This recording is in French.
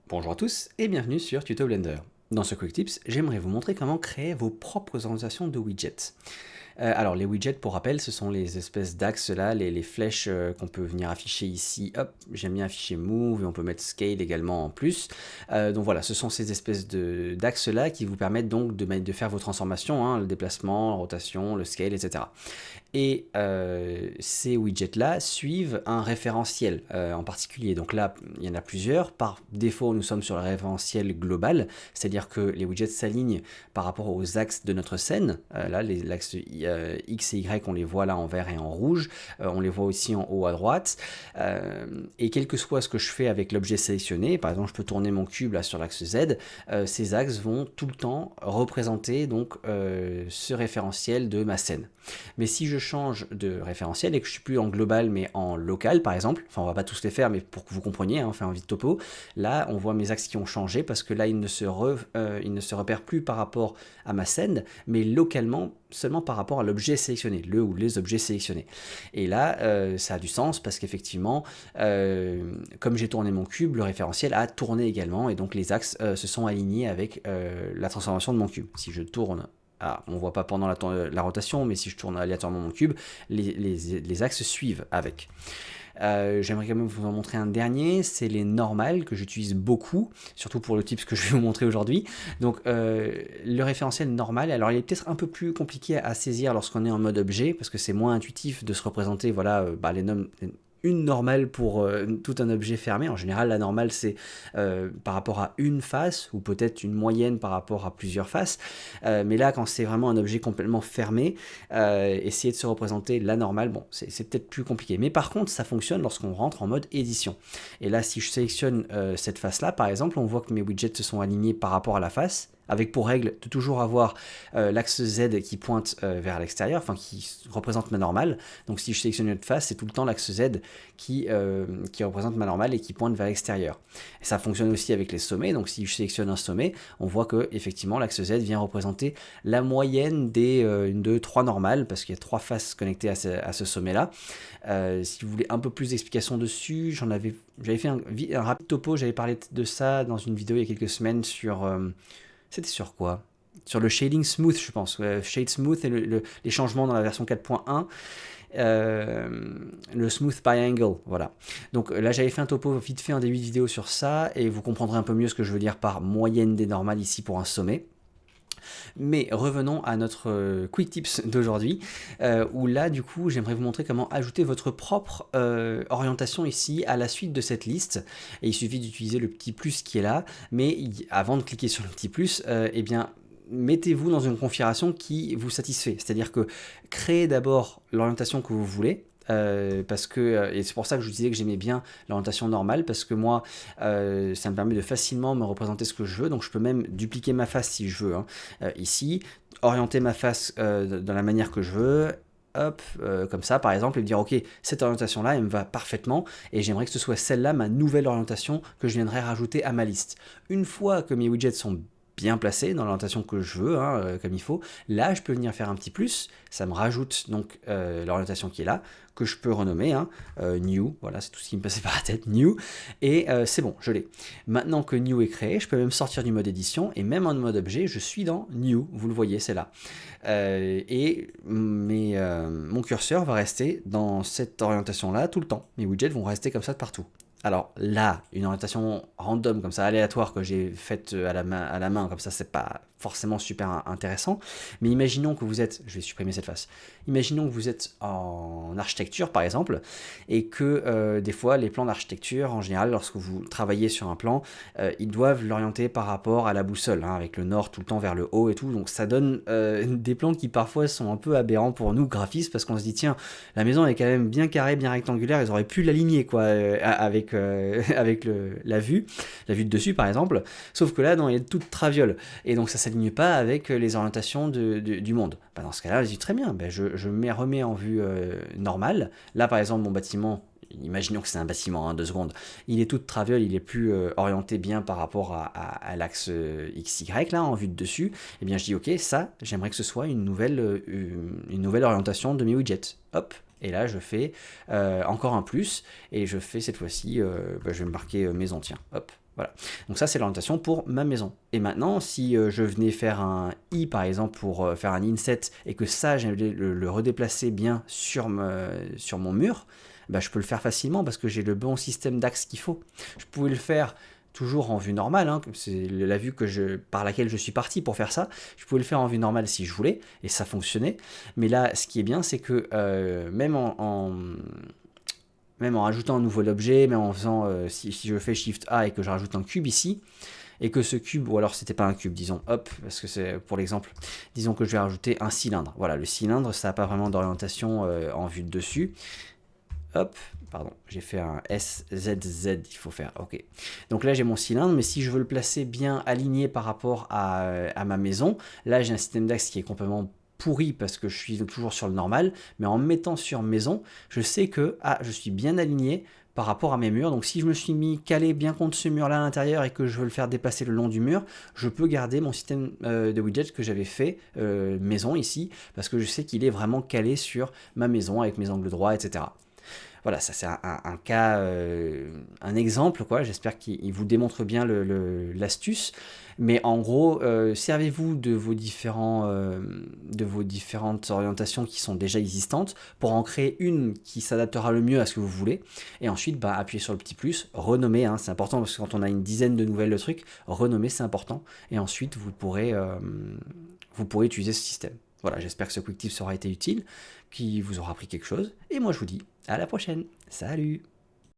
Bonjour à tous et bienvenue sur Tuto Blender. Dans ce Quick Tips, j'aimerais vous montrer comment créer vos propres orientations de widgets. Alors les widgets, pour rappel, ce sont les espèces d'axes là, les flèches qu'on peut venir afficher ici. Hop, j'aime bien afficher Move et on peut mettre Scale également en plus. Donc voilà, ce sont ces espèces d'axes là qui vous permettent donc de faire vos transformations, hein, le déplacement, la rotation, le scale, etc. Et ces widgets-là suivent un référentiel en particulier. Donc là, il y en a plusieurs. Par défaut, nous sommes sur le référentiel global, c'est-à-dire que les widgets s'alignent par rapport aux axes de notre scène. Là, l'axe X et Y, on les voit là en vert et en rouge. On les voit aussi en haut à droite. Et quel que soit ce que je fais avec l'objet sélectionné, par exemple, je peux tourner mon cube là sur l'axe Z, ces axes vont tout le temps représenter donc ce référentiel de ma scène. Mais si je change de référentiel et que je suis plus en global mais en local par exemple, enfin on va pas tous les faire mais pour que vous compreniez, hein, on fait un vide topo, là on voit mes axes qui ont changé parce que là ils ne se repèrent plus par rapport à ma scène mais localement seulement par rapport à l'objet sélectionné, le ou les objets sélectionnés. Et là ça a du sens parce qu'effectivement comme j'ai tourné mon cube, le référentiel a tourné également et donc les axes se sont alignés avec la transformation de mon cube. Si je tourne on ne voit pas pendant la rotation, mais si je tourne aléatoirement mon cube, les axes suivent avec. J'aimerais quand même vous en montrer un dernier, c'est les normales que j'utilise beaucoup, surtout pour le type que je vais vous montrer aujourd'hui. Donc le référentiel normal, alors il est peut-être un peu plus compliqué à saisir lorsqu'on est en mode objet, parce que c'est moins intuitif de se représenter voilà, une normale pour tout un objet fermé. En général, la normale, c'est par rapport à une face, ou peut-être une moyenne par rapport à plusieurs faces. Mais là, quand c'est vraiment un objet complètement fermé, essayer de se représenter la normale, bon, c'est peut-être plus compliqué. Mais par contre, ça fonctionne lorsqu'on rentre en mode édition. Et là, si je sélectionne cette face-là, par exemple, on voit que mes widgets se sont alignés par rapport à la face, avec pour règle de toujours avoir l'axe Z qui pointe vers l'extérieur, enfin qui représente ma normale. Donc si je sélectionne une autre face, c'est tout le temps l'axe Z qui représente ma normale et qui pointe vers l'extérieur. Et ça fonctionne aussi avec les sommets, donc si je sélectionne un sommet, on voit que effectivement l'axe Z vient représenter la moyenne des 1, 2, 3 normales, parce qu'il y a 3 faces connectées à ce sommet-là. Si vous voulez un peu plus d'explications dessus, j'avais fait un rapide topo, j'avais parlé de ça dans une vidéo il y a quelques semaines sur... c'était sur quoi? Sur le shading smooth, je pense. Shade smooth et les changements dans la version 4.1. Le smooth by angle, voilà. Donc là j'avais fait un topo vite fait en début de vidéo sur ça et vous comprendrez un peu mieux ce que je veux dire par moyenne des normales ici pour un sommet. Mais revenons à notre quick tips d'aujourd'hui, où là du coup j'aimerais vous montrer comment ajouter votre propre orientation ici à la suite de cette liste. Et il suffit d'utiliser le petit plus qui est là, mais avant de cliquer sur le petit plus, eh bien mettez-vous dans une configuration qui vous satisfait. C'est-à-dire que créez d'abord l'orientation que vous voulez, parce que, et c'est pour ça que je vous disais que j'aimais bien l'orientation normale, parce que moi ça me permet de facilement me représenter ce que je veux, donc je peux même dupliquer ma face si je veux, hein. Ici, orienter ma face dans la manière que je veux, hop, comme ça par exemple, et me dire ok, cette orientation là elle me va parfaitement et j'aimerais que ce soit celle-là ma nouvelle orientation que je viendrai rajouter à ma liste. Une fois que mes widgets sont bien placé dans l'orientation que je veux, hein, comme il faut, là je peux venir faire un petit plus, ça me rajoute donc l'orientation qui est là, que je peux renommer hein, New, voilà c'est tout ce qui me passait par la tête, New, et c'est bon, je l'ai. Maintenant que New est créé, je peux même sortir du mode édition, et même en mode objet, je suis dans New, vous le voyez, c'est là. Et mon curseur va rester dans cette orientation-là tout le temps, mes widgets vont rester comme ça de partout. Alors là, une orientation random comme ça, aléatoire que j'ai faite à la main comme ça, c'est pas forcément super intéressant. Mais imaginons que vous êtes, je vais supprimer cette face, imaginons que vous êtes en architecture par exemple, et que des fois les plans d'architecture, en général, lorsque vous travaillez sur un plan, ils doivent l'orienter par rapport à la boussole, hein, avec le nord tout le temps vers le haut et tout. Donc ça donne des plans qui parfois sont un peu aberrants pour nous graphistes, parce qu'on se dit tiens, la maison est quand même bien carrée, bien rectangulaire, ils auraient pu l'aligner quoi, avec la vue de dessus par exemple, sauf que là non, il est toute traviole et donc ça s'aligne pas avec les orientations du monde. Bah, dans ce cas là je dis très bien, je remets en vue normale. Là par exemple mon bâtiment, imaginons que c'est un bâtiment, hein, 2 secondes, il est tout traviole, il est plus orienté bien par rapport à l'axe XY là en vue de dessus, et bien je dis ok, ça j'aimerais que ce soit une nouvelle orientation de mes widgets, hop. Et là, je fais encore un plus, et je fais cette fois-ci, je vais marquer maison, tiens, hop. Voilà. Donc ça, c'est l'orientation pour ma maison. Et maintenant, si je venais faire un I, par exemple, pour faire un inset, et que ça, j'allais le redéplacer bien sur mon mur, bah, je peux le faire facilement parce que j'ai le bon système d'axe qu'il faut. Je pouvais le faire toujours en vue normale, hein, c'est la vue par laquelle je suis parti pour faire ça. Je pouvais le faire en vue normale si je voulais, et ça fonctionnait. Mais là, ce qui est bien, c'est que même en rajoutant un nouvel objet, même en faisant, si je fais Shift A et que je rajoute un cube ici, et que ce cube, ou alors c'était pas un cube, disons, hop, parce que c'est pour l'exemple, disons que je vais rajouter un cylindre. Voilà, le cylindre, ça n'a pas vraiment d'orientation en vue de dessus. Hop, pardon, j'ai fait un SZZ, il faut faire, ok. Donc là j'ai mon cylindre, mais si je veux le placer bien aligné par rapport à ma maison, là j'ai un système d'axe qui est complètement pourri parce que je suis toujours sur le normal, mais en mettant sur maison, je sais que je suis bien aligné par rapport à mes murs. Donc si je me suis mis calé bien contre ce mur là à l'intérieur et que je veux le faire dépasser le long du mur, je peux garder mon système de widgets que j'avais fait maison ici, parce que je sais qu'il est vraiment calé sur ma maison avec mes angles droits, etc. Voilà, ça c'est un cas, un exemple, quoi. J'espère qu'il vous démontre bien l'astuce. Mais en gros, servez-vous de vos différentes orientations qui sont déjà existantes pour en créer une qui s'adaptera le mieux à ce que vous voulez. Et ensuite, bah, appuyez sur le petit plus, renommer, hein, c'est important parce que quand on a une dizaine de nouvelles trucs, renommer c'est important. Et ensuite, vous pourrez utiliser ce système. Voilà, j'espère que ce quick tip aura été utile, qu'il vous aura appris quelque chose. Et moi, je vous dis à la prochaine. Salut!